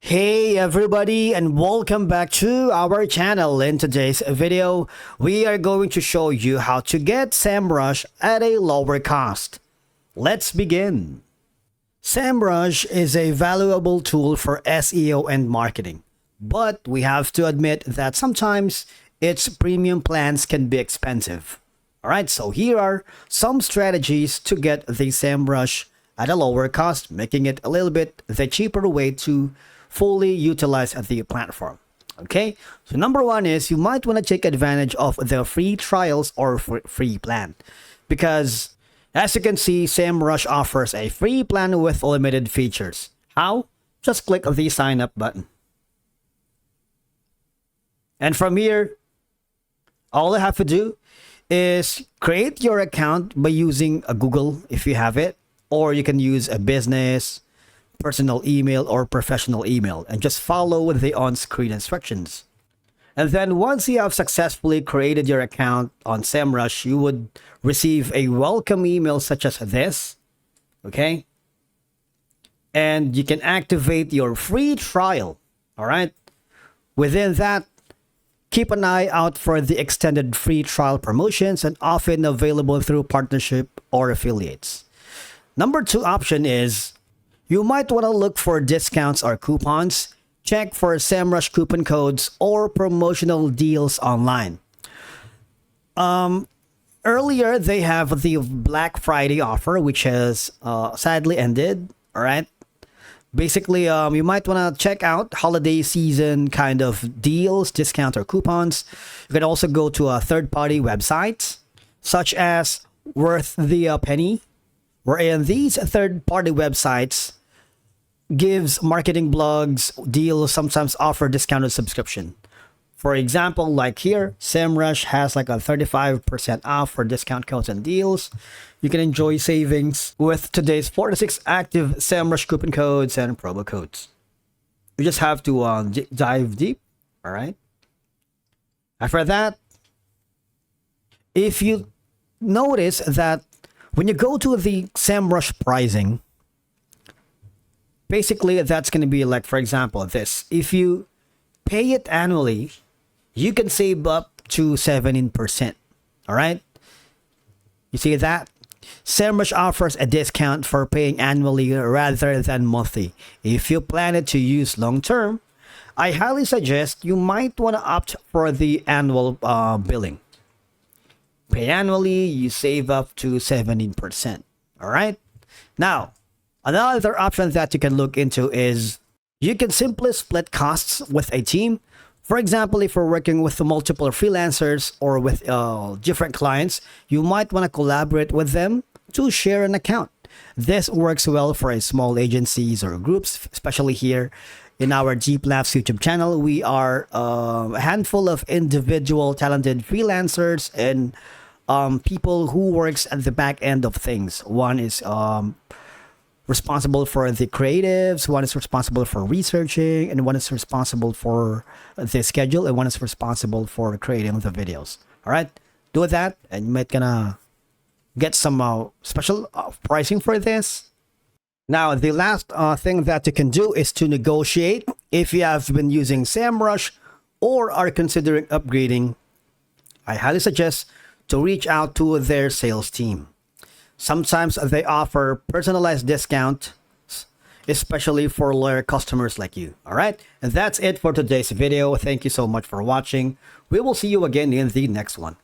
Hey everybody, and welcome back to our channel. In today's video, we are going to show you how to get Semrush at a lower cost. Let's begin. Semrush is a valuable tool for SEO and marketing, but we have to admit that sometimes its premium plans can be expensive. Alright, so here are some strategies to get the Semrush at a lower cost, making it a little bit the cheaper way to fully utilize the platform. Okay, so number one is you might want to take advantage of the free trials or free plan, because as you can see, Semrush offers a free plan with limited features. How? Just click the sign up button, and from here all you have to do is create your account by using a Google if you have it, or you can use a business, personal email, or professional email, and just follow the on-screen instructions. And then once you have successfully created your account on Semrush, you would receive a welcome email such as this. Okay, and you can activate your free trial. All right, within that, keep an eye out for the extended free trial promotions, and often available through partnership or affiliates. Number two option is you might want to look for discounts or coupons. Check for Semrush coupon codes or promotional deals online. Earlier, they have the Black Friday offer, which has sadly ended. All right. Basically, you might want to check out holiday season kind of deals, discounts, or coupons. You can also go to third-party websites such as Worth the Penny, wherein these third-party websites gives marketing blogs deals, sometimes offer discounted subscription. For example, like here, Semrush has like a 35% off for discount codes and deals. You can enjoy savings with today's 46 active Semrush coupon codes and promo codes. You just have to dive deep. All right. After that, if you notice that when you go to the Semrush pricing, basically that's going to be like, for example, this. If you pay it annually, you can save up to 17%. All right. You see that? Semrush offers a discount for paying annually rather than monthly. If you plan it to use long term, I highly suggest you might want to opt for the annual billing. Pay annually, you save up to 17%. All right. Now, another option that you can look into is you can simply split costs with a team. For example, if you're working with multiple freelancers or with different clients, you might want to collaborate with them to share an account. This works well for a small agencies or groups, especially here in our Deep Laughs YouTube channel. We are a handful of individual talented freelancers and people who works at the back end of things. One is responsible for the creatives, one is responsible for researching, and one is responsible for the schedule, and one is responsible for creating the videos. All right, do that, and you might gonna get some special pricing for this. Now, the last thing that you can do is to negotiate. If you have been using Semrush or are considering upgrading, I highly suggest to reach out to their sales team. Sometimes they offer personalized discounts, especially for loyal customers like you. All right, and that's it for today's video. Thank you so much for watching. We will see you again in the next one.